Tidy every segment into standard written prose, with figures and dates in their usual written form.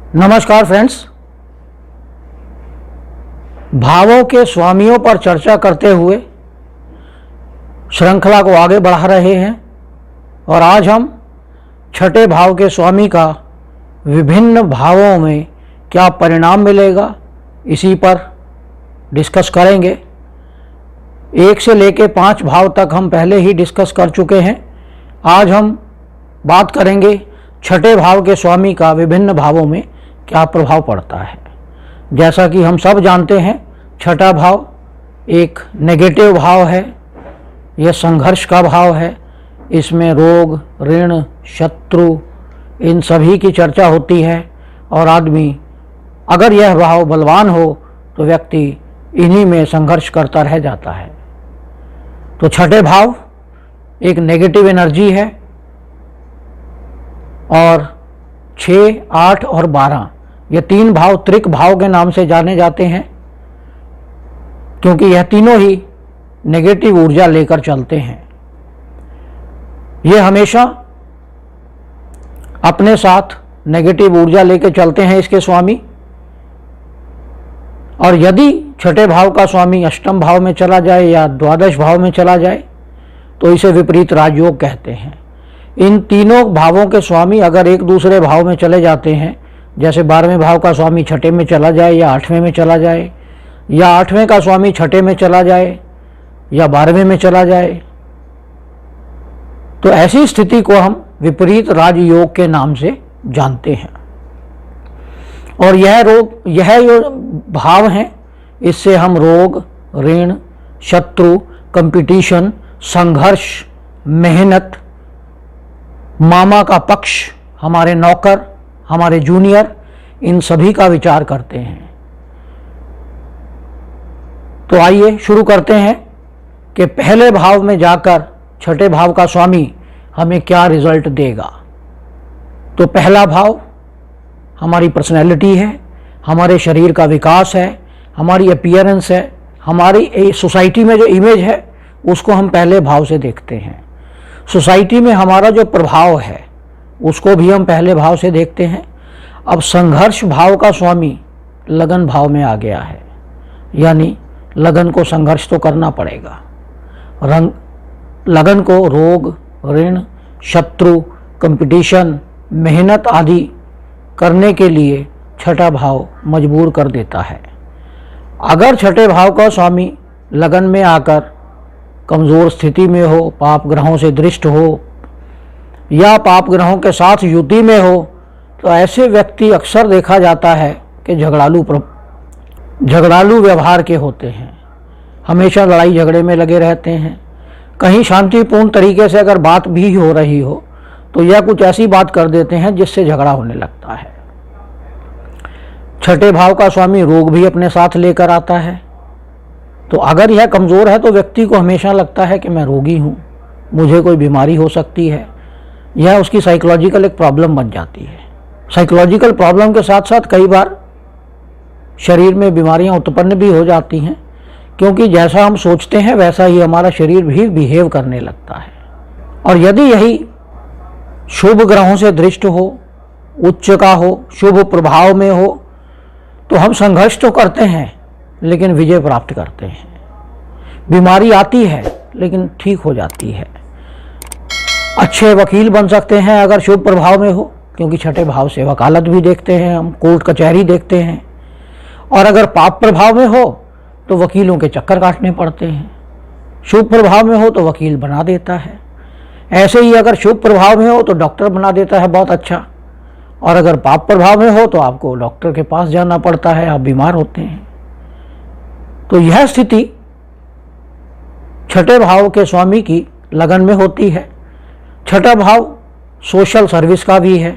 नमस्कार फ्रेंड्स, भावों के स्वामियों पर चर्चा करते हुए श्रृंखला को आगे बढ़ा रहे हैं और आज हम छठे भाव के स्वामी का विभिन्न भावों में क्या परिणाम मिलेगा इसी पर डिस्कस करेंगे। 1 से लेकर 5 भाव तक हम पहले ही डिस्कस कर चुके हैं। आज हम बात करेंगे छठे भाव के स्वामी का विभिन्न भावों में क्या प्रभाव पड़ता है। जैसा कि हम सब जानते हैं, छठा भाव एक नेगेटिव भाव है, यह संघर्ष का भाव है। इसमें रोग, ऋण, शत्रु इन सभी की चर्चा होती है और आदमी अगर यह भाव बलवान हो तो व्यक्ति इन्हीं में संघर्ष करता रह जाता है। तो छठे भाव एक नेगेटिव एनर्जी है और 6, 8 और 12 ये 3 भाव त्रिक भाव के नाम से जाने जाते हैं, क्योंकि यह तीनों ही नेगेटिव ऊर्जा लेकर चलते हैं। ये हमेशा अपने साथ नेगेटिव ऊर्जा लेकर चलते हैं इसके स्वामी। और यदि छठे भाव का स्वामी अष्टम भाव में चला जाए या द्वादश भाव में चला जाए तो इसे विपरीत राजयोग कहते हैं। इन तीनों भावों के स्वामी अगर एक दूसरे भाव में चले जाते हैं, जैसे 12वें भाव का स्वामी छठे में चला जाए या 8वें में चला जाए, या 8वें का स्वामी छठे में चला जाए या 12वें में चला जाए, तो ऐसी स्थिति को हम विपरीत राजयोग के नाम से जानते हैं। और यह जो भाव हैं, इससे हम रोग, ऋण, शत्रु, कंपटीशन, संघर्ष, मेहनत, मामा का पक्ष, हमारे नौकर, हमारे जूनियर, इन सभी का विचार करते हैं। तो आइए शुरू करते हैं कि पहले भाव में जाकर छठे भाव का स्वामी हमें क्या रिजल्ट देगा। तो पहला भाव हमारी पर्सनैलिटी है, हमारे शरीर का विकास है, हमारी अपीयरेंस है, हमारी सोसाइटी में जो इमेज है उसको हम पहले भाव से देखते हैं। सोसाइटी में हमारा जो प्रभाव है उसको भी हम पहले भाव से देखते हैं। अब संघर्ष भाव का स्वामी लगन भाव में आ गया है, यानी लगन को संघर्ष तो करना पड़ेगा। लगन को रोग, ऋण, शत्रु, कंपटीशन, मेहनत आदि करने के लिए छठा भाव मजबूर कर देता है। अगर छठे भाव का स्वामी लगन में आकर कमज़ोर स्थिति में हो, पाप ग्रहों से दृष्ट हो या पाप ग्रहों के साथ युति में हो, तो ऐसे व्यक्ति अक्सर देखा जाता है कि झगड़ालू व्यवहार के होते हैं, हमेशा लड़ाई झगड़े में लगे रहते हैं। कहीं शांतिपूर्ण तरीके से अगर बात भी हो रही हो तो यह कुछ ऐसी बात कर देते हैं जिससे झगड़ा होने लगता है। छठे भाव का स्वामी रोग भी अपने साथ लेकर आता है। तो अगर यह कमज़ोर है तो व्यक्ति को हमेशा लगता है कि मैं रोगी हूँ, मुझे कोई बीमारी हो सकती है। यह उसकी साइकोलॉजिकल एक प्रॉब्लम बन जाती है। साइकोलॉजिकल प्रॉब्लम के साथ साथ कई बार शरीर में बीमारियां उत्पन्न भी हो जाती हैं, क्योंकि जैसा हम सोचते हैं वैसा ही हमारा शरीर भी बिहेव करने लगता है। और यदि यही शुभ ग्रहों से दृष्ट हो, उच्च का हो, शुभ प्रभाव में हो, तो हम संघर्ष तो करते हैं लेकिन विजय प्राप्त करते हैं। बीमारी आती है लेकिन ठीक हो जाती है। अच्छे वकील बन सकते हैं अगर शुभ प्रभाव में हो, क्योंकि छठे भाव से वकालत भी देखते हैं हम, कोर्ट कचहरी देखते हैं। और अगर पाप प्रभाव में हो तो वकीलों के चक्कर काटने पड़ते हैं। शुभ प्रभाव में हो तो वकील बना देता है। ऐसे ही अगर शुभ प्रभाव में हो तो डॉक्टर बना देता है बहुत अच्छा, और अगर पाप प्रभाव में हो तो आपको डॉक्टर के पास जाना पड़ता है, आप बीमार होते हैं। तो यह स्थिति छठे भाव के स्वामी की लगन में होती है। छठा भाव सोशल सर्विस का भी है।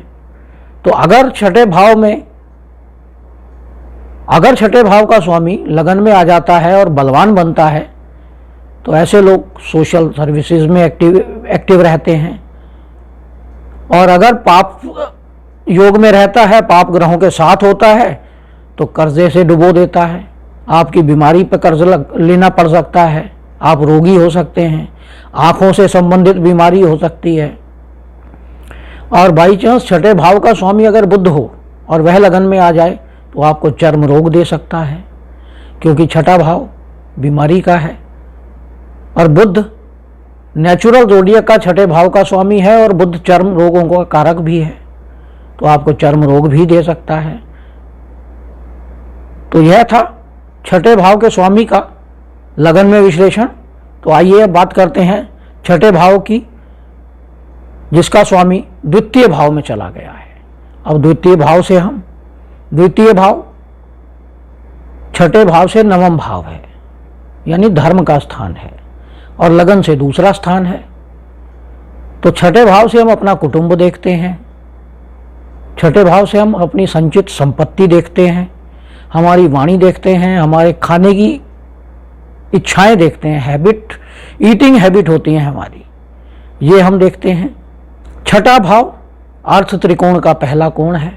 तो अगर छठे भाव का स्वामी लगन में आ जाता है और बलवान बनता है तो ऐसे लोग सोशल सर्विसेज में एक्टिव रहते हैं। और अगर पाप योग में रहता है, पाप ग्रहों के साथ होता है, तो कर्जे से डुबो देता है। आपकी बीमारी पर कर्ज लेना पड़ सकता है, आप रोगी हो सकते हैं, आँखों से संबंधित बीमारी हो सकती है। और बाई चांस छठे भाव का स्वामी अगर बुध हो और वह लगन में आ जाए तो आपको चर्म रोग दे सकता है, क्योंकि छठा भाव बीमारी का है और बुध नेचुरल ज़ोडिएक का छठे भाव का स्वामी है और बुध चर्म रोगों का कारक भी है, तो आपको चर्म रोग भी दे सकता है। तो यह था छठे भाव के स्वामी का लगन में विश्लेषण। तो आइए अब बात करते हैं छठे भाव की, जिसका स्वामी द्वितीय भाव में चला गया है। अब द्वितीय भाव से हम, द्वितीय भाव छठे भाव से नवम भाव है, यानी धर्म का स्थान है और लगन से दूसरा स्थान है। तो छठे भाव से हम अपना कुटुंब देखते हैं, छठे भाव से हम अपनी संचित संपत्ति देखते हैं, हमारी वाणी देखते हैं, हमारे खाने की इच्छाएं देखते हैं, हैबिट, ईटिंग हैबिट होती हैं हमारी, ये हम देखते हैं। छठा भाव अर्थ त्रिकोण का पहला कोण है,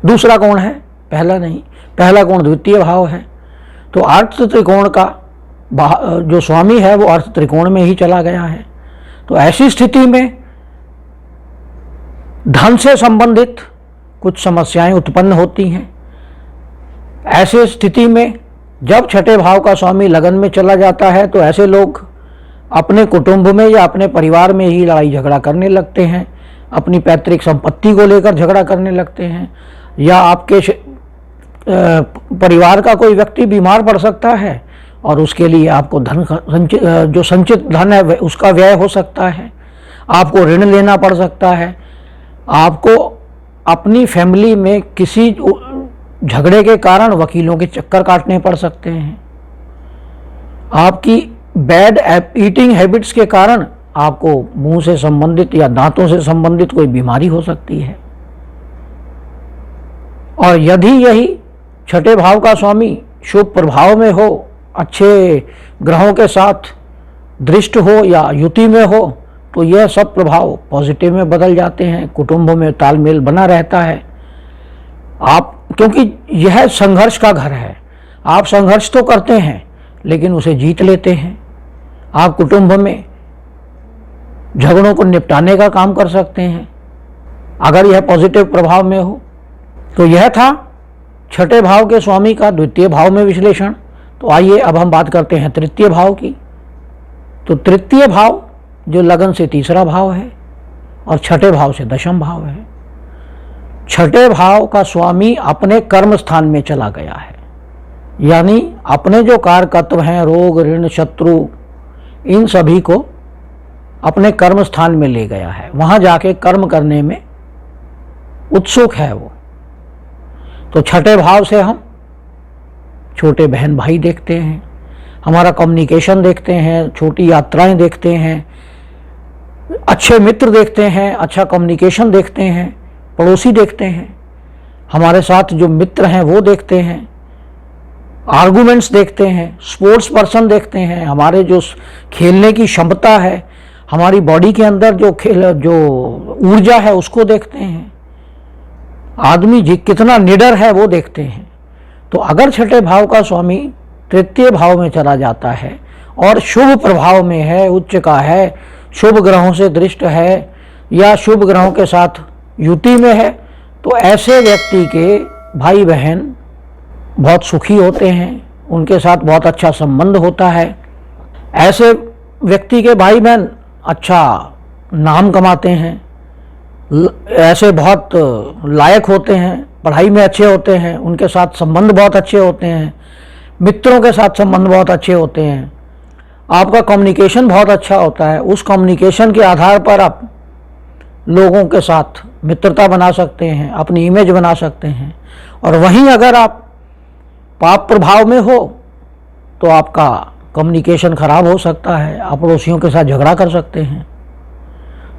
दूसरा कोण है, पहला नहीं, पहला कोण द्वितीय भाव है। तो अर्थ त्रिकोण का जो स्वामी है वो अर्थ त्रिकोण में ही चला गया है। तो ऐसी स्थिति में धन से संबंधित कुछ समस्याएं उत्पन्न होती हैं। ऐसे स्थिति में जब छठे भाव का स्वामी लगन में चला जाता है तो ऐसे लोग अपने कुटुंब में या अपने परिवार में ही लड़ाई झगड़ा करने लगते हैं, अपनी पैतृक संपत्ति को लेकर झगड़ा करने लगते हैं, या आपके परिवार का कोई व्यक्ति बीमार पड़ सकता है और उसके लिए आपको धन जो संचित धन है उसका व्यय हो सकता है, आपको ऋण लेना पड़ सकता है, आपको अपनी फैमिली में किसी झगड़े के कारण वकीलों के चक्कर काटने पड़ सकते हैं, आपकी बैड ईटिंग हैबिट्स के कारण आपको मुंह से संबंधित या दांतों से संबंधित कोई बीमारी हो सकती है। और यदि यही छठे भाव का स्वामी शुभ प्रभाव में हो, अच्छे ग्रहों के साथ दृष्ट हो या युति में हो, तो यह सब प्रभाव पॉजिटिव में बदल जाते हैं, कुटुंबों में तालमेल बना रहता है। आप, क्योंकि यह संघर्ष का घर है, आप संघर्ष तो करते हैं लेकिन उसे जीत लेते हैं। आप कुटुंब में झगड़ों को निपटाने का काम कर सकते हैं अगर यह पॉजिटिव प्रभाव में हो। तो यह था छठे भाव के स्वामी का द्वितीय भाव में विश्लेषण। तो आइए अब हम बात करते हैं तृतीय भाव की। तो तृतीय भाव जो लगन से तीसरा भाव है और छठे भाव से दशम भाव है। छठे भाव का स्वामी अपने कर्म स्थान में चला गया है, यानी अपने जो कारकत्व हैं, रोग, ऋण, शत्रु, इन सभी को अपने कर्म स्थान में ले गया है, वहां जाके कर्म करने में उत्सुक है वो। तो छठे भाव से हम छोटे बहन भाई देखते हैं, हमारा कम्युनिकेशन देखते हैं, छोटी यात्राएं देखते हैं, अच्छे मित्र देखते हैं, अच्छा कम्युनिकेशन देखते हैं, पड़ोसी देखते हैं, हमारे साथ जो मित्र हैं वो देखते हैं, आर्गुमेंट्स देखते हैं, स्पोर्ट्स पर्सन देखते हैं, हमारे जो खेलने की क्षमता है, हमारी बॉडी के अंदर जो ऊर्जा है उसको देखते हैं, आदमी जी कितना निडर है वो देखते हैं। तो अगर छठे भाव का स्वामी तृतीय भाव में चला जाता है और शुभ प्रभाव में है, उच्च का है, शुभ ग्रहों से दृष्ट है या शुभ ग्रहों के साथ युति में है, तो ऐसे व्यक्ति के भाई बहन बहुत सुखी होते हैं, उनके साथ बहुत अच्छा संबंध होता है। ऐसे व्यक्ति के भाई बहन अच्छा नाम कमाते हैं, ऐसे बहुत लायक होते हैं, पढ़ाई में अच्छे होते हैं, उनके साथ संबंध बहुत अच्छे होते हैं, मित्रों के साथ संबंध बहुत अच्छे होते हैं, आपका कम्युनिकेशन बहुत अच्छा होता है। उस कम्युनिकेशन के आधार पर आप लोगों के साथ मित्रता बना सकते हैं, अपनी इमेज बना सकते हैं। और वहीं अगर आप पाप प्रभाव में हो तो आपका कम्युनिकेशन खराब हो सकता है, आप पड़ोसियों के साथ झगड़ा कर सकते हैं,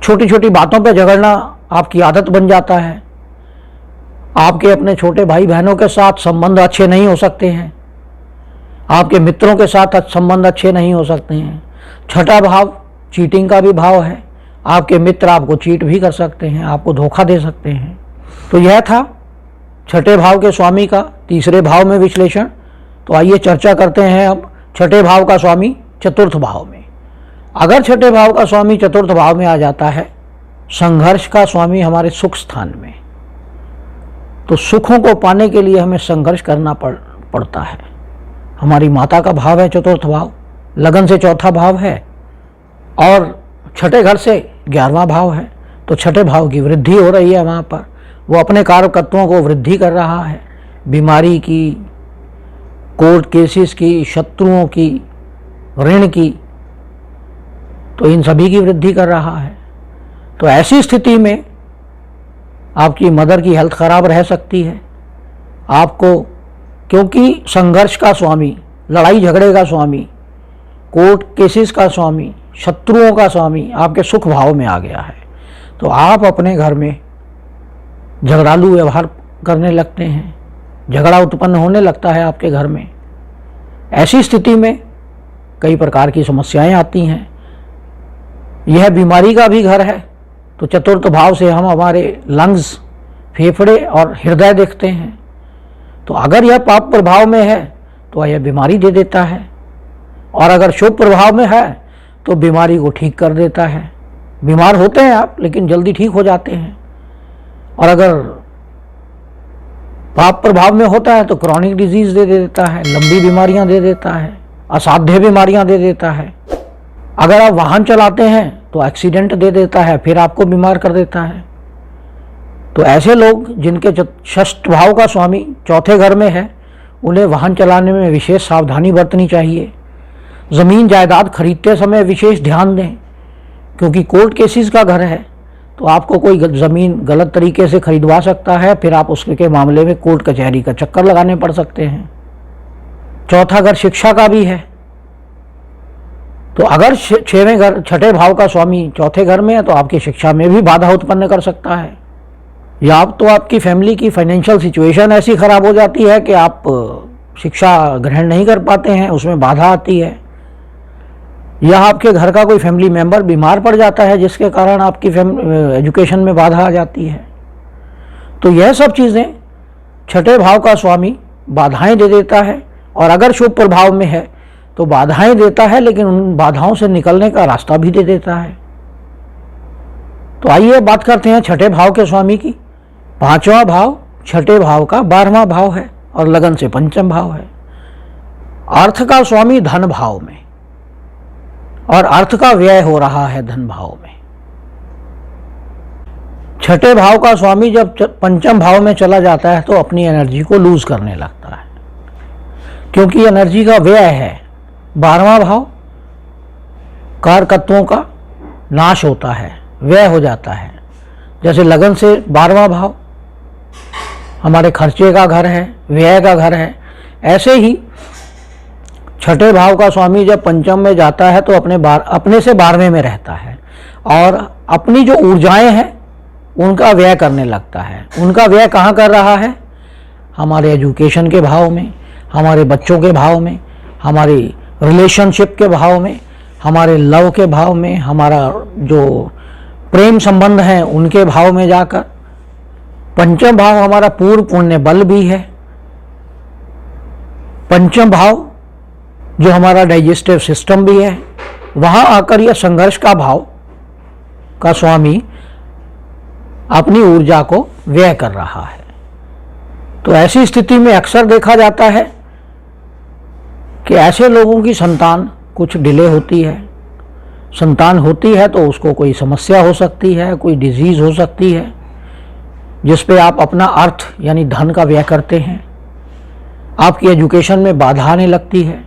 छोटी छोटी बातों पर झगड़ना आपकी आदत बन जाता है, आपके अपने छोटे भाई बहनों के साथ संबंध अच्छे नहीं हो सकते हैं, आपके मित्रों के साथ संबंध अच्छे नहीं हो सकते हैं। छठा भाव चीटिंग का भी भाव है, आपके मित्र आपको चीट भी कर सकते हैं, आपको धोखा दे सकते हैं। तो यह था छठे भाव के स्वामी का तीसरे भाव में विश्लेषण। तो आइए चर्चा करते हैं अब छठे भाव का स्वामी चतुर्थ भाव में। अगर छठे भाव का स्वामी चतुर्थ भाव में आ जाता है, संघर्ष का स्वामी हमारे सुख स्थान में, तो सुखों को पाने के लिए हमें संघर्ष करना पड़ता है। हमारी माता का भाव है चतुर्थ भाव, लगन से चौथा भाव है और छठे घर से 11वां भाव है। तो छठे भाव की वृद्धि हो रही है वहाँ पर, वो अपने कारकत्वों को वृद्धि कर रहा है, बीमारी की, कोर्ट केसेस की, शत्रुओं की, ऋण की, तो इन सभी की वृद्धि कर रहा है। तो ऐसी स्थिति में आपकी मदर की हेल्थ खराब रह सकती है आपको, क्योंकि संघर्ष का स्वामी, लड़ाई झगड़े का स्वामी, कोर्ट केसेस का स्वामी, शत्रुओं का स्वामी आपके सुख भाव में आ गया है। तो आप अपने घर में झगड़ालू व्यवहार करने लगते हैं, झगड़ा उत्पन्न होने लगता है आपके घर में। ऐसी स्थिति में कई प्रकार की समस्याएं आती हैं। यह बीमारी का भी घर है, तो चतुर्थ भाव से हम हमारे लंग्स, फेफड़े और हृदय देखते हैं। तो अगर यह पाप प्रभाव में है तो यह बीमारी दे देता है, और अगर शुभ प्रभाव में है तो बीमारी को ठीक कर देता है। बीमार होते हैं आप लेकिन जल्दी ठीक हो जाते हैं, और अगर पाप प्रभाव में होता है तो क्रॉनिक डिजीज दे देता है, लंबी बीमारियां दे देता है, असाध्य बीमारियां दे देता है। अगर आप वाहन चलाते हैं तो एक्सीडेंट दे देता है, फिर आपको बीमार कर देता है। तो ऐसे लोग जिनके षष्ठ भाव का स्वामी चौथे घर में है, उन्हें वाहन चलाने में विशेष सावधानी बरतनी चाहिए। ज़मीन जायदाद खरीदते समय विशेष ध्यान दें, क्योंकि कोर्ट केसेस का घर है, तो आपको कोई ज़मीन गलत तरीके से खरीदवा सकता है, फिर आप उसके मामले में कोर्ट कचहरी का चक्कर लगाने पड़ सकते हैं। चौथा घर शिक्षा का भी है, तो अगर छठे भाव का स्वामी चौथे घर में है तो आपकी शिक्षा में भी बाधा उत्पन्न कर सकता है, या अब तो आपकी फैमिली की फाइनेंशियल सिचुएशन ऐसी खराब हो जाती है कि आप शिक्षा ग्रहण नहीं कर पाते हैं, उसमें बाधा आती है, या आपके घर का कोई फैमिली मेंबर बीमार पड़ जाता है जिसके कारण आपकी एजुकेशन में बाधा आ जाती है। तो यह सब चीज़ें छठे भाव का स्वामी बाधाएं दे देता है, और अगर शुभ प्रभाव में है तो बाधाएं देता है, लेकिन उन बाधाओं से निकलने का रास्ता भी दे देता है। तो आइए बात करते हैं छठे भाव के स्वामी की। पांचवा भाव छठे भाव का 12वां भाव है और लगन से पंचम भाव है। अर्थ का स्वामी धन भाव में, और अर्थ का व्यय हो रहा है धन भाव में। छठे भाव का स्वामी जब पंचम भाव में चला जाता है तो अपनी एनर्जी को लूज करने लगता है, क्योंकि एनर्जी का व्यय है। 12वां भाव कारकत्वों का नाश होता है, व्यय हो जाता है। जैसे लगन से 12वां भाव हमारे खर्चे का घर है, व्यय का घर है, ऐसे ही छठे भाव का स्वामी जब पंचम में जाता है तो अपने से 12वें में रहता है, और अपनी जो ऊर्जाएं हैं उनका व्यय करने लगता है। उनका व्यय कहाँ कर रहा है? हमारे एजुकेशन के भाव में, हमारे बच्चों के भाव में, हमारी रिलेशनशिप के भाव में, हमारे लव के भाव में, हमारा जो प्रेम संबंध है उनके भाव में जाकर। पंचम भाव हमारा पूर्व पुण्य बल भी है। पंचम भाव जो हमारा डाइजेस्टिव सिस्टम भी है, वहाँ आकर यह संघर्ष का भाव का स्वामी अपनी ऊर्जा को व्यय कर रहा है। तो ऐसी स्थिति में अक्सर देखा जाता है कि ऐसे लोगों की संतान कुछ डिले होती है। संतान होती है तो उसको कोई समस्या हो सकती है, कोई डिजीज हो सकती है, जिस पे आप अपना अर्थ यानी धन का व्यय करते हैं। आपकी एजुकेशन में बाधा आने लगती है।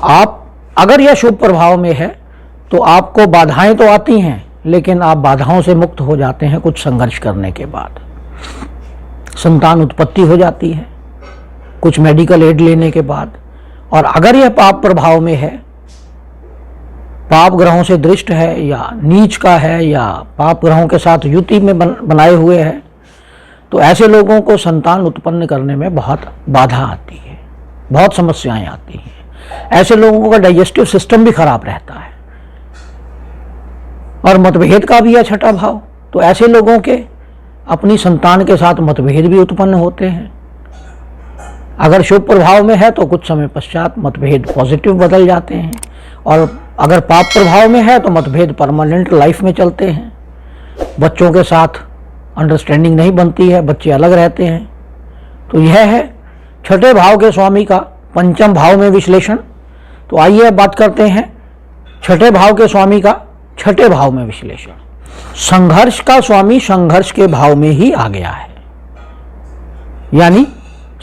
आप अगर यह शुभ प्रभाव में है तो आपको बाधाएं तो आती हैं, लेकिन आप बाधाओं से मुक्त हो जाते हैं कुछ संघर्ष करने के बाद। संतान उत्पत्ति हो जाती है कुछ मेडिकल एड लेने के बाद। और अगर यह पाप प्रभाव में है, पाप ग्रहों से दृष्ट है या नीच का है या पाप ग्रहों के साथ युति में बनाए हुए है, तो ऐसे लोगों को संतान उत्पन्न करने में बहुत बाधा आती है, बहुत समस्याएं आती हैं। ऐसे लोगों का डाइजेस्टिव सिस्टम भी खराब रहता है, और मतभेद का भी है छठा भाव। तो ऐसे लोगों के अपनी संतान के साथ मतभेद भी उत्पन्न होते हैं। अगर शुभ प्रभाव में है तो कुछ समय पश्चात मतभेद पॉजिटिव बदल जाते हैं, और अगर पाप प्रभाव में है तो मतभेद परमानेंट लाइफ में चलते हैं। बच्चों के साथ अंडरस्टैंडिंग नहीं बनती है, बच्चे अलग रहते हैं। तो यह है छठे भाव के स्वामी का पंचम भाव में विश्लेषण। तो आइए अब बात करते हैं छठे भाव के स्वामी का छठे भाव में विश्लेषण। संघर्ष का स्वामी संघर्ष के भाव में ही आ गया है, यानी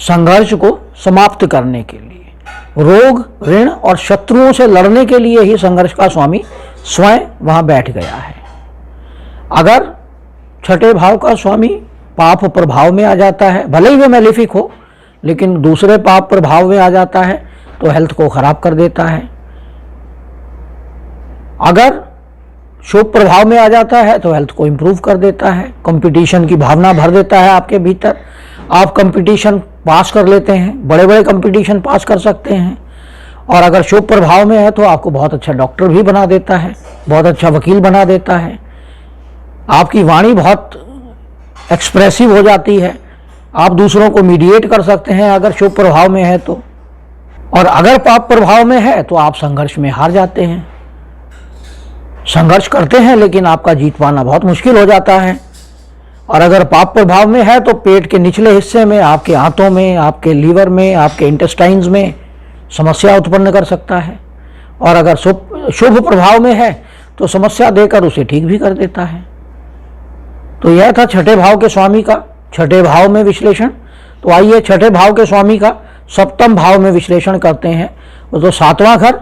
संघर्ष को समाप्त करने के लिए, रोग, ऋण और शत्रुओं से लड़ने के लिए ही संघर्ष का स्वामी स्वयं वहां बैठ गया है। अगर छठे भाव का स्वामी पाप प्रभाव में आ जाता है, भले ही वो मैलेफिक हो, लेकिन दूसरे पाप प्रभाव में आ जाता है तो हेल्थ को खराब कर देता है। अगर शुभ प्रभाव में आ जाता है तो हेल्थ को इंप्रूव कर देता है, कंपटीशन की भावना भर देता है आपके भीतर, आप कंपटीशन पास कर लेते हैं, बड़े बड़े कंपटीशन पास कर सकते हैं। और अगर शुभ प्रभाव में है तो आपको बहुत अच्छा डॉक्टर भी बना देता है, बहुत अच्छा वकील बना देता है, आपकी वाणी बहुत एक्सप्रेसिव हो जाती है, आप दूसरों को मीडिएट कर सकते हैं अगर शुभ प्रभाव में है तो। और अगर पाप प्रभाव में है तो आप संघर्ष में हार जाते हैं, संघर्ष करते हैं लेकिन आपका जीत पाना बहुत मुश्किल हो जाता है। और अगर पाप प्रभाव में है तो पेट के निचले हिस्से में, आपके आंतों में, आपके लीवर में, आपके इंटेस्टाइन्स में समस्या उत्पन्न कर सकता है। और अगर शुभ प्रभाव में है तो समस्या देकर उसे ठीक भी कर देता है। तो यह था छठे भाव के स्वामी का छठे भाव में विश्लेषण। तो आइए छठे भाव के स्वामी का सप्तम भाव में विश्लेषण करते हैं। तो सातवां घर,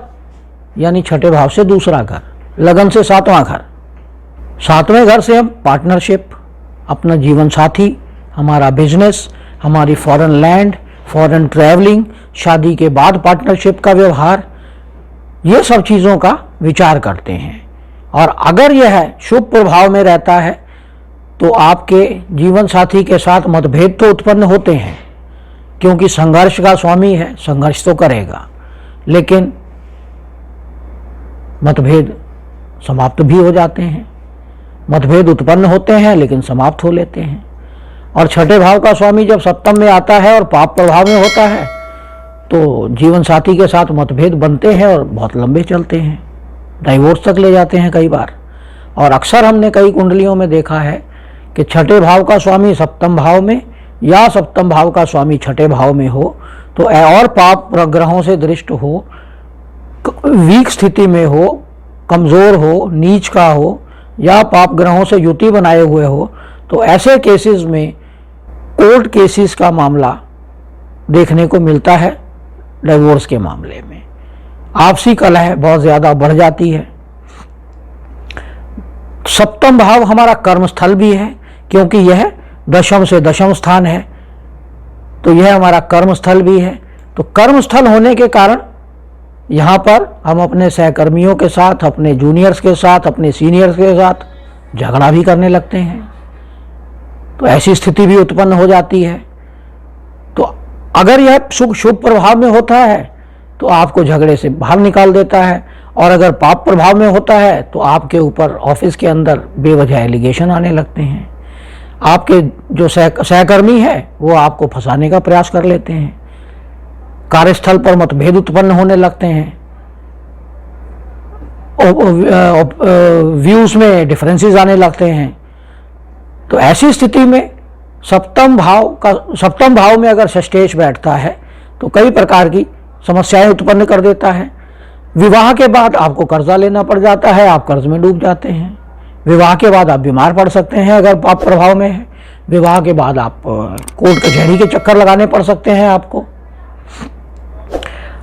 यानी छठे भाव से दूसरा घर, लगन से सातवां घर। सातवें घर से हम पार्टनरशिप, अपना जीवन साथी, हमारा बिजनेस, हमारी फॉरेन लैंड, फॉरेन ट्रैवलिंग, शादी के बाद पार्टनरशिप का व्यवहार, ये सब चीज़ों का विचार करते हैं। और अगर यह शुभ प्रभाव में रहता है तो आपके जीवन साथी के साथ मतभेद तो उत्पन्न होते हैं, क्योंकि संघर्ष का स्वामी है, संघर्ष तो करेगा, लेकिन मतभेद समाप्त भी हो जाते हैं। मतभेद उत्पन्न होते हैं लेकिन समाप्त हो लेते हैं। और छठे भाव का स्वामी जब सप्तम में आता है और पाप प्रभाव में होता है तो जीवन साथी के साथ मतभेद बनते हैं और बहुत लंबे चलते हैं, डाइवोर्स तक ले जाते हैं कई बार। और अक्सर हमने कई कुंडलियों में देखा है कि छठे भाव का स्वामी सप्तम भाव में या सप्तम भाव का स्वामी छठे भाव में हो तो और पाप ग्रहों से दृष्ट हो, वीक स्थिति में हो, कमज़ोर हो, नीच का हो, या पाप ग्रहों से युति बनाए हुए हो, तो ऐसे केसेस में कोर्ट केसेस का मामला देखने को मिलता है। डिवोर्स के मामले में आपसी कलह बहुत ज़्यादा बढ़ जाती है। सप्तम भाव हमारा कर्म स्थल भी है, क्योंकि यह दशम से दशम स्थान है, तो यह हमारा कर्म स्थल भी है। तो कर्म स्थल होने के कारण यहाँ पर हम अपने सहकर्मियों के साथ, अपने जूनियर्स के साथ, अपने सीनियर्स के साथ झगड़ा भी करने लगते हैं, तो ऐसी स्थिति भी उत्पन्न हो जाती है। तो अगर यह शुभ प्रभाव में होता है तो आपको झगड़े से बाहर निकाल देता है, और अगर पाप प्रभाव में होता है तो आपके ऊपर ऑफिस के अंदर बेवजह एलिगेशन आने लगते हैं। आपके जो सहकर्मी है वो आपको फंसाने का प्रयास कर लेते हैं, कार्यस्थल पर मतभेद उत्पन्न होने लगते हैं, व्यूज में डिफरेंसेस आने लगते हैं। तो ऐसी स्थिति में सप्तम भाव में अगर षष्ठेश बैठता है तो कई प्रकार की समस्याएं उत्पन्न कर देता है। विवाह के बाद आपको कर्जा लेना पड़ जाता है, आप कर्ज में डूब जाते हैं। विवाह के बाद आप बीमार पड़ सकते हैं अगर पाप प्रभाव में है। विवाह के बाद आप कोर्ट कचहरी के चक्कर लगाने पड़ सकते हैं आपको।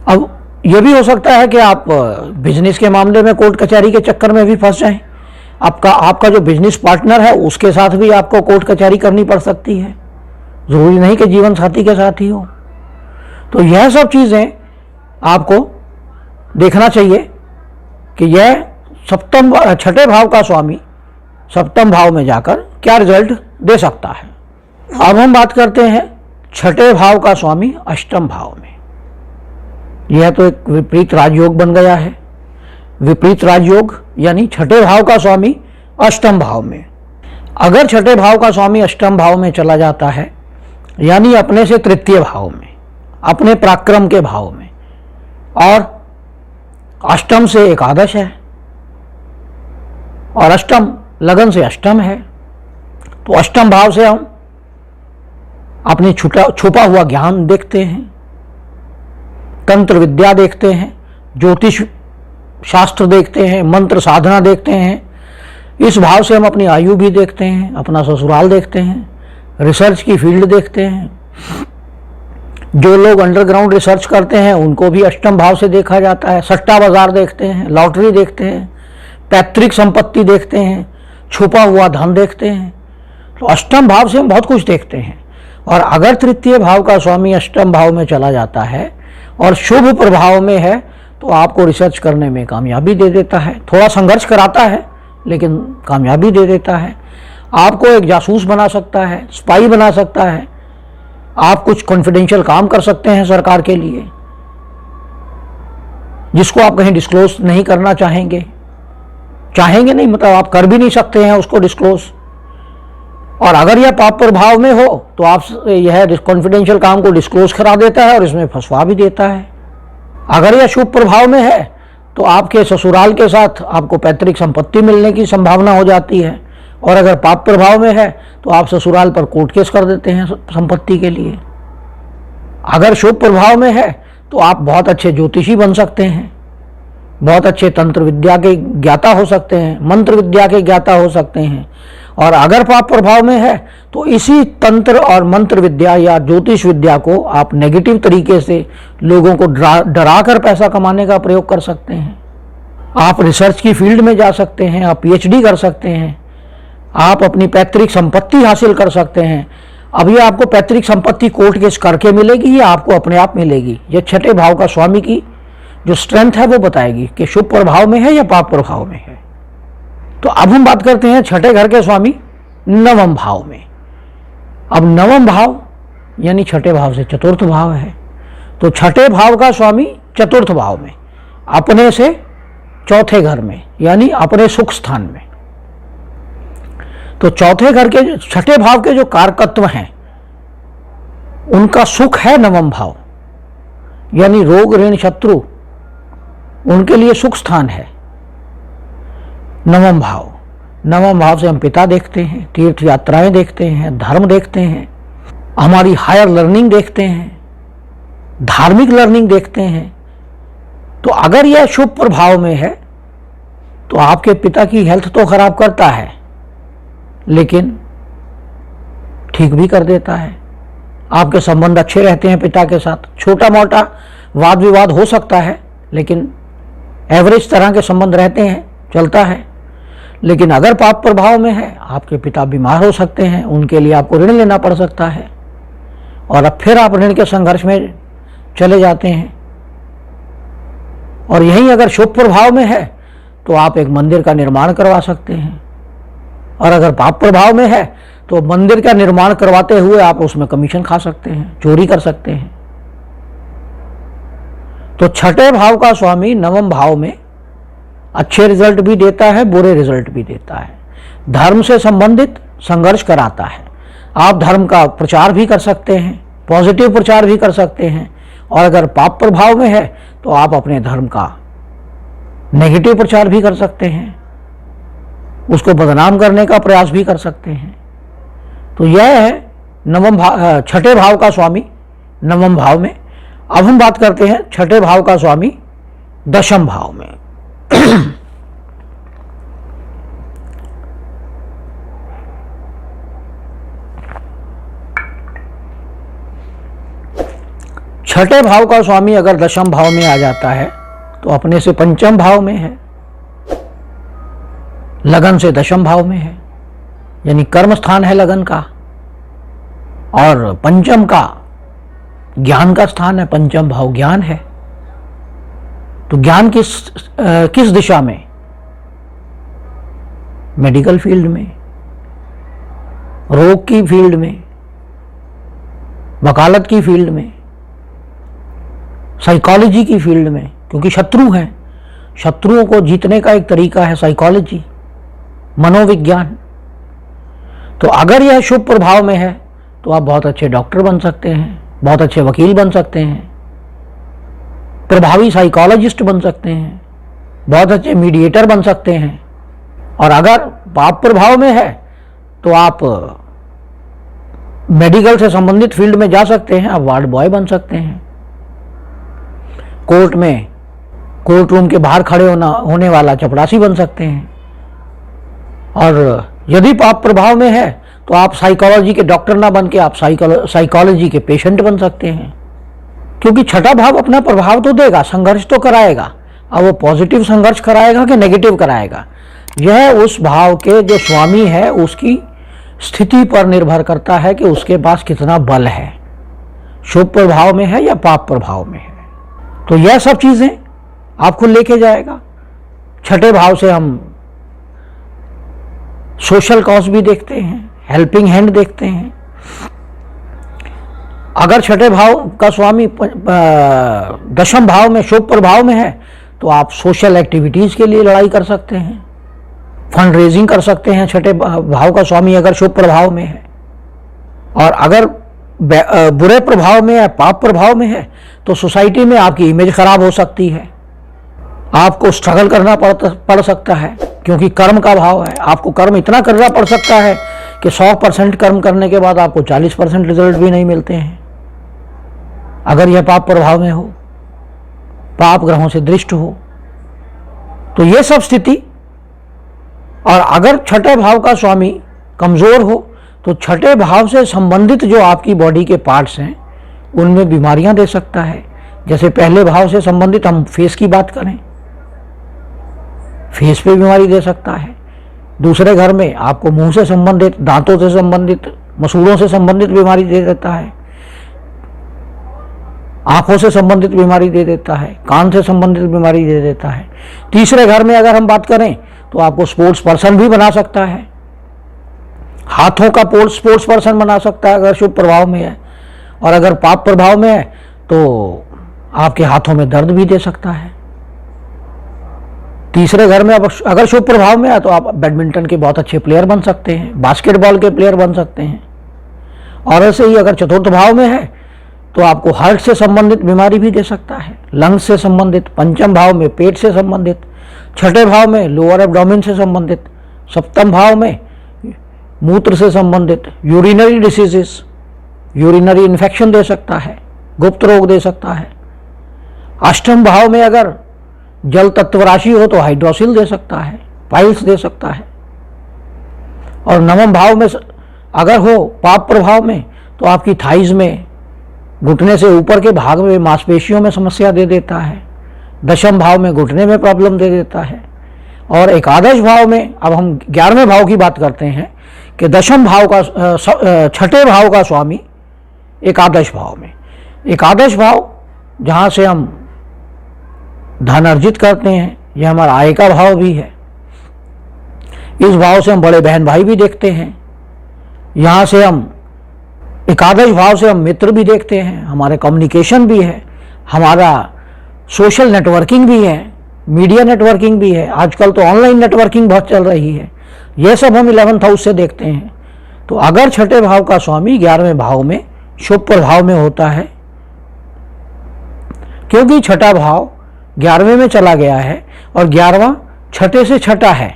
अब यह भी हो सकता है कि आप बिजनेस के मामले में कोर्ट कचहरी के चक्कर में भी फंस जाएं। आपका जो बिजनेस पार्टनर है उसके साथ भी आपको कोर्ट कचहरी करनी पड़ सकती है, जरूरी नहीं कि जीवन साथी के साथ ही हो। तो यह सब चीज़ें आपको देखना चाहिए कि यह छठे भाव का स्वामी सप्तम भाव में जाकर क्या रिजल्ट दे सकता है। अब हम बात करते हैं छठे भाव का स्वामी अष्टम भाव में। यह तो एक विपरीत राजयोग बन गया है। विपरीत राजयोग यानी छठे भाव का स्वामी अष्टम भाव में। अगर छठे भाव का स्वामी अष्टम भाव में चला जाता है, यानी अपने से तृतीय भाव में, अपने पराक्रम के भाव में, और अष्टम से एकादश है, और अष्टम लगन से अष्टम है, तो अष्टम भाव से हम अपने छुपा हुआ ज्ञान देखते हैं, तंत्र विद्या देखते हैं, ज्योतिष शास्त्र देखते हैं, मंत्र साधना देखते हैं। इस भाव से हम अपनी आयु भी देखते हैं, अपना ससुराल देखते हैं, रिसर्च की फील्ड देखते हैं। जो लोग अंडरग्राउंड रिसर्च करते हैं उनको भी अष्टम भाव से देखा जाता है। सट्टा बाजार देखते हैं, लॉटरी देखते हैं, पैतृक संपत्ति देखते हैं, छुपा हुआ धन देखते हैं। तो अष्टम भाव से हम बहुत कुछ देखते हैं। और अगर तृतीय भाव का स्वामी अष्टम भाव में चला जाता है और शुभ प्रभाव में है तो आपको रिसर्च करने में कामयाबी दे देता है। थोड़ा संघर्ष कराता है लेकिन कामयाबी दे देता है। आपको एक जासूस बना सकता है, स्पाई बना सकता है। आप कुछ कॉन्फिडेंशियल काम कर सकते हैं सरकार के लिए, जिसको आप कहीं डिस्क्लोज नहीं करना चाहेंगे नहीं, मतलब आप कर भी नहीं सकते हैं उसको डिस्क्लोज। और अगर यह पाप प्रभाव में हो तो आप यह कॉन्फिडेंशियल काम को डिस्क्लोज करा देता है और इसमें फंसवा भी देता है। अगर यह शुभ प्रभाव में है तो आपके ससुराल के साथ आपको पैतृक संपत्ति मिलने की संभावना हो जाती है। और अगर पाप प्रभाव में है तो आप ससुराल पर कोर्ट केस कर देते हैं संपत्ति के लिए। अगर शुभ प्रभाव में है तो आप बहुत अच्छे ज्योतिषी बन सकते हैं, बहुत अच्छे तंत्र विद्या के ज्ञाता हो सकते हैं, मंत्र विद्या के ज्ञाता हो सकते हैं। और अगर पाप प्रभाव में है तो इसी तंत्र और मंत्र विद्या या ज्योतिष विद्या को आप नेगेटिव तरीके से लोगों को डरा कर पैसा कमाने का प्रयोग कर सकते हैं। आप रिसर्च की फील्ड में जा सकते हैं, आप पीएचडी कर सकते हैं, आप अपनी पैतृक संपत्ति हासिल कर सकते हैं। अब ये आपको पैतृक संपत्ति कोर्ट केस करके मिलेगी या आपको अपने आप मिलेगी, ये छठे भाव का स्वामी की जो स्ट्रेंथ है वो बताएगी कि शुभ प्रभाव में है या पाप प्रभाव में है। तो अब हम बात करते हैं छठे घर के स्वामी नवम भाव में। अब नवम भाव यानी छठे भाव से चतुर्थ भाव है। तो छठे भाव का स्वामी चतुर्थ भाव में, अपने से चौथे घर में, यानी अपने सुख स्थान में। तो चौथे घर के छठे भाव के जो कारकत्व हैं उनका सुख है नवम भाव, यानी रोग ऋण शत्रु उनके लिए सुख स्थान है नवम भाव। नवम भाव से हम पिता देखते हैं, तीर्थ यात्राएं देखते हैं, धर्म देखते हैं, हमारी हायर लर्निंग देखते हैं, धार्मिक लर्निंग देखते हैं। तो अगर यह शुभ प्रभाव में है तो आपके पिता की हेल्थ तो खराब करता है लेकिन ठीक भी कर देता है। आपके संबंध अच्छे रहते हैं पिता के साथ, छोटा मोटा वाद विवाद हो सकता है लेकिन एवरेज तरह के संबंध रहते हैं, चलता है। लेकिन अगर पाप प्रभाव में है, आपके पिता बीमार हो सकते हैं, उनके लिए आपको ऋण लेना पड़ सकता है और अब फिर आप ऋण के संघर्ष में चले जाते हैं। और यही अगर शुभ प्रभाव में है तो आप एक मंदिर का निर्माण करवा सकते हैं, और अगर पाप प्रभाव में है तो मंदिर का निर्माण करवाते हुए आप उसमें कमीशन खा सकते हैं, चोरी कर सकते हैं। तो छठे भाव का स्वामी नवम भाव में अच्छे रिजल्ट भी देता है, बुरे रिजल्ट भी देता है। धर्म से संबंधित संघर्ष कराता है। आप धर्म का प्रचार भी कर सकते हैं, पॉजिटिव प्रचार भी कर सकते हैं। और अगर पाप प्रभाव में है तो आप अपने धर्म का नेगेटिव प्रचार भी कर सकते हैं, उसको बदनाम करने का प्रयास भी कर सकते हैं। तो यह है छठे भाव का स्वामी नवम भाव में। अब हम बात करते हैं छठे भाव का स्वामी दशम भाव में। छठे भाव का स्वामी अगर दशम भाव में आ जाता है तो अपने से पंचम भाव में है, लगन से दशम भाव में है, यानी कर्म स्थान है लगन का, और पंचम का ज्ञान का स्थान है। पंचम भाव ज्ञान है। तो ज्ञान किस दिशा में? मेडिकल फील्ड में, रोग की फील्ड में, वकालत की फील्ड में, साइकोलॉजी की फील्ड में, क्योंकि शत्रु हैं। शत्रुओं को जीतने का एक तरीका है साइकोलॉजी, मनोविज्ञान। तो अगर यह शुभ प्रभाव में है तो आप बहुत अच्छे डॉक्टर बन सकते हैं, बहुत अच्छे वकील बन सकते हैं, प्रभावी साइकोलॉजिस्ट बन सकते हैं, बहुत अच्छे मीडिएटर बन सकते हैं। और अगर पाप प्रभाव में है तो आप मेडिकल से संबंधित फील्ड में जा सकते हैं, आप वार्ड बॉय बन सकते हैं। कोर्ट में कोर्ट रूम के बाहर खड़े होने वाला चपरासी बन सकते हैं। और यदि पाप प्रभाव में है तो आप साइकोलॉजी के डॉक्टर ना बन के आप साइकोलॉजी के पेशेंट बन सकते हैं, क्योंकि छठा भाव अपना प्रभाव तो देगा, संघर्ष तो कराएगा। अब वो पॉजिटिव संघर्ष कराएगा कि नेगेटिव कराएगा, यह उस भाव के जो स्वामी है उसकी स्थिति पर निर्भर करता है कि उसके पास कितना बल है, शुभ प्रभाव में है या पाप प्रभाव में है। तो यह सब चीजें आपको लेके जाएगा। छठे भाव से हम सोशल कॉज भी देखते हैं, हेल्पिंग हैंड देखते हैं। अगर छठे भाव का स्वामी दशम भाव में शुभ प्रभाव में है तो आप सोशल एक्टिविटीज के लिए लड़ाई कर सकते हैं, फंड रेजिंग कर सकते हैं। छठे भाव का स्वामी अगर शुभ प्रभाव में है, और अगर बुरे प्रभाव में या पाप प्रभाव में है तो सोसाइटी में आपकी इमेज खराब हो सकती है, आपको स्ट्रगल करना पड़ सकता है, क्योंकि कर्म का भाव है। आपको कर्म इतना करना पड़ सकता है कि 100% कर्म करने के बाद आपको 40% रिजल्ट भी नहीं मिलते हैं, अगर यह पाप प्रभाव में हो, पाप ग्रहों से दृष्ट हो। तो यह सब स्थिति, और अगर छठे भाव का स्वामी कमजोर हो तो छठे भाव से संबंधित जो आपकी बॉडी के पार्ट्स हैं उनमें बीमारियां दे सकता है। जैसे पहले भाव से संबंधित हम फेस की बात करें, फेस पे बीमारी दे सकता है। दूसरे घर में आपको मुंह से संबंधित, दांतों से संबंधित, मसूड़ों से संबंधित बीमारी दे देता है, आंखों से संबंधित बीमारी दे देता है, कान से संबंधित बीमारी दे देता है। तीसरे घर में अगर हम बात करें तो आपको स्पोर्ट्स पर्सन भी बना सकता है, हाथों का स्पोर्ट्स पर्सन बना सकता है अगर शुभ प्रभाव में है। और अगर पाप प्रभाव में है तो आपके हाथों में दर्द भी दे सकता है। तीसरे घर में अगर शुभ प्रभाव में है तो आप बैडमिंटन के बहुत अच्छे प्लेयर बन सकते हैं, बास्केटबॉल के प्लेयर बन सकते हैं। और ऐसे ही अगर चतुर्थ भाव में है तो आपको हार्ट से संबंधित बीमारी भी दे सकता है, लंग्स से संबंधित। पंचम भाव में पेट से संबंधित, छठे भाव में लोअर एब्डोमेन से संबंधित, सप्तम भाव में मूत्र से संबंधित, यूरिनरी डिसीजेस, यूरिनरी इन्फेक्शन दे सकता है, गुप्त रोग दे सकता है। अष्टम भाव में अगर जल तत्व राशि हो तो हाइड्रोसिल दे सकता है, पाइल्स दे सकता है। और नवम भाव में अगर हो पाप प्रभाव में तो आपकी थाइज में, घुटने से ऊपर के भाग में मांसपेशियों में समस्या दे देता है। दशम भाव में घुटने में प्रॉब्लम दे देता है। और एकादश भाव में, अब हम 11वें भाव की बात करते हैं कि दशम भाव का छठे भाव का स्वामी एकादश भाव में, एकादश भाव जहाँ से हम धन अर्जित करते हैं, यह हमारा आय का भाव भी है। इस भाव से हम बड़े बहन भाई भी देखते हैं, यहाँ से हम एकादश भाव से हम मित्र भी देखते हैं, हमारे कम्युनिकेशन भी है, हमारा सोशल नेटवर्किंग भी है, मीडिया नेटवर्किंग भी है। आजकल तो ऑनलाइन नेटवर्किंग बहुत चल रही है, यह सब हम 11th हाउस से देखते हैं। तो अगर छठे भाव का स्वामी 11वें भाव में शुभ प्रभाव में होता है, क्योंकि छठा भाव 11वें में चला गया है और 11वां छठे से छठा है,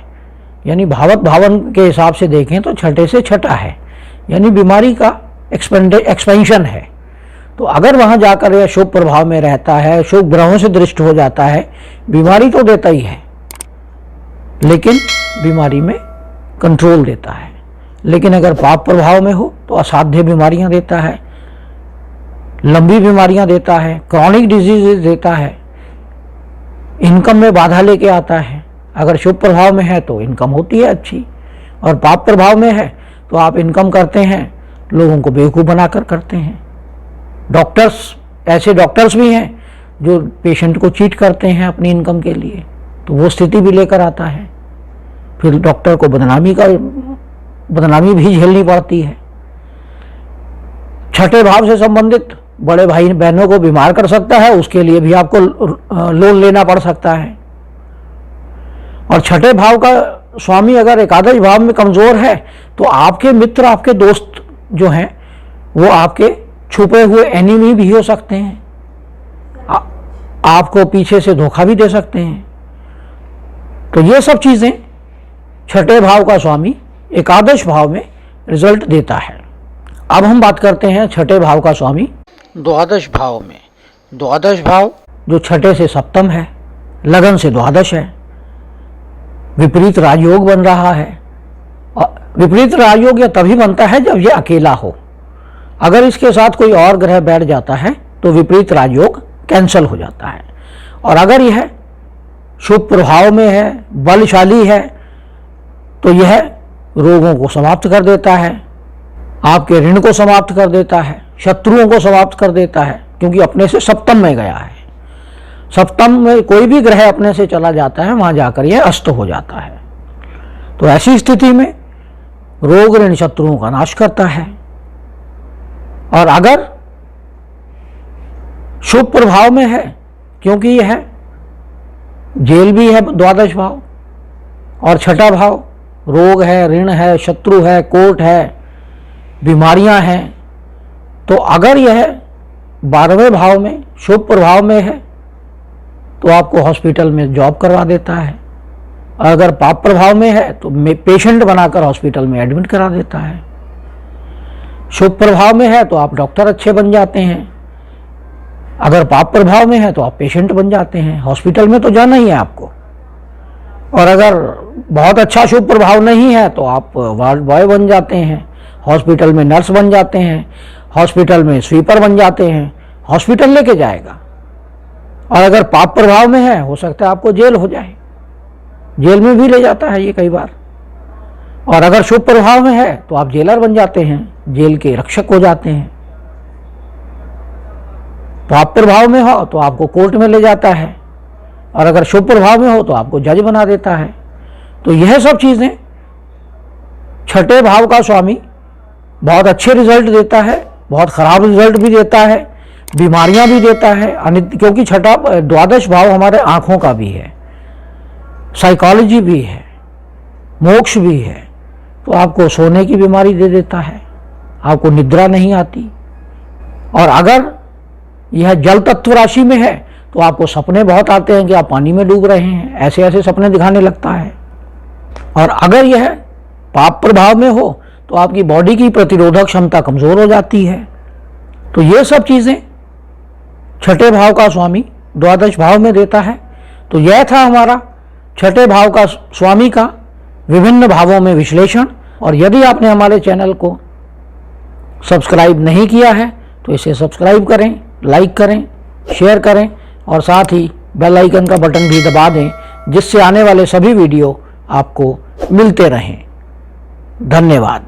यानी भावत भावन के हिसाब से देखें तो छठे से छठा है, यानी बीमारी का एक्सपेंशन है। तो अगर वहां जाकर यह शुभ प्रभाव में रहता है, शुभ ग्रहों से दृष्ट हो जाता है, बीमारी तो देता ही है लेकिन बीमारी में कंट्रोल देता है। लेकिन अगर पाप प्रभाव में हो तो असाध्य बीमारियां देता है, लंबी बीमारियां देता है, क्रॉनिक डिजीजेज देता है, इनकम में बाधा लेके आता है। अगर शुभ प्रभाव में है तो इनकम होती है अच्छी, और पाप प्रभाव में है तो आप इनकम करते हैं, लोगों को बेवकूफ़ बनाकर करते हैं। ऐसे डॉक्टर्स भी हैं जो पेशेंट को चीट करते हैं अपनी इनकम के लिए, तो वो स्थिति भी लेकर आता है। फिर डॉक्टर को बदनामी भी झेलनी पड़ती है। छठे भाव से संबंधित बड़े भाई बहनों को बीमार कर सकता है, उसके लिए भी आपको लोन लेना पड़ सकता है। और छठे भाव का स्वामी अगर एकादश भाव में कमजोर है तो आपके मित्र, आपके दोस्त जो हैं वो आपके छुपे हुए एनिमी भी हो सकते हैं, आपको पीछे से धोखा भी दे सकते हैं। तो ये सब चीजें छठे भाव का स्वामी एकादश भाव में रिजल्ट देता है। अब हम बात करते हैं छठे भाव का स्वामी द्वादश भाव में। द्वादश भाव जो छठे से सप्तम है, लगन से द्वादश है, विपरीत राजयोग बन रहा है। और विपरीत राजयोग यह तभी बनता है जब यह अकेला हो। अगर इसके साथ कोई और ग्रह बैठ जाता है तो विपरीत राजयोग कैंसल हो जाता है। और अगर यह शुभ प्रभाव में है, बलशाली है, तो यह रोगों को समाप्त कर देता है, आपके ऋण को समाप्त कर देता है, शत्रुओं को समाप्त कर देता है, क्योंकि अपने से सप्तम में गया है। सप्तम में कोई भी ग्रह अपने से चला जाता है, वहां जाकर यह अस्त हो जाता है। तो ऐसी स्थिति में रोग ऋण शत्रुओं का नाश करता है। और अगर शुभ प्रभाव में है, क्योंकि यह जेल भी है द्वादश भाव, और छठा भाव रोग है, ऋण है, शत्रु है, कोर्ट है, बीमारियां हैं, तो अगर यह 12वें भाव में शुभ प्रभाव में है तो आपको हॉस्पिटल में जॉब करवा देता है। अगर पाप प्रभाव में है तो पेशेंट बनाकर हॉस्पिटल में एडमिट करा देता है। शुभ प्रभाव में है तो आप डॉक्टर अच्छे बन जाते हैं, अगर पाप प्रभाव में है तो आप पेशेंट बन जाते हैं, हॉस्पिटल में तो जाना ही है आपको। और अगर बहुत अच्छा शुभ प्रभाव नहीं है तो आप वार्ड बॉय बन जाते हैं, हॉस्पिटल में नर्स बन जाते हैं, हॉस्पिटल में स्वीपर बन जाते हैं, हॉस्पिटल लेके जाएगा। और अगर पाप प्रभाव में है, हो सकता है आपको जेल हो जाए, जेल में भी ले जाता है ये कई बार। और अगर शुभ प्रभाव में है तो आप जेलर बन जाते हैं, जेल के रक्षक हो जाते हैं। पाप प्रभाव में हो तो आपको कोर्ट में ले जाता है, और अगर शुभ प्रभाव में हो तो आपको जज बना देता है। तो यह सब चीजें छठे भाव का स्वामी बहुत अच्छे रिजल्ट देता है, बहुत खराब रिजल्ट भी देता है, बीमारियां भी देता है। क्योंकि छठा द्वादश भाव हमारे आंखों का भी है, साइकोलॉजी भी है, मोक्ष भी है। तो आपको सोने की बीमारी दे देता है, आपको निद्रा नहीं आती। और अगर यह जल तत्व राशि में है तो आपको सपने बहुत आते हैं कि आप पानी में डूब रहे हैं, ऐसे ऐसे सपने दिखाने लगता है। और अगर यह पाप प्रभाव में हो तो आपकी बॉडी की प्रतिरोधक क्षमता कमजोर हो जाती है। तो ये सब चीजें छठे भाव का स्वामी द्वादश भाव में देता है। तो यह था हमारा छठे भाव का स्वामी का विभिन्न भावों में विश्लेषण। और यदि आपने हमारे चैनल को सब्सक्राइब नहीं किया है तो इसे सब्सक्राइब करें, लाइक करें, शेयर करें, और साथ ही बेल आइकन का बटन भी दबा दें, जिससे आने वाले सभी वीडियो आपको मिलते रहें। धन्यवाद।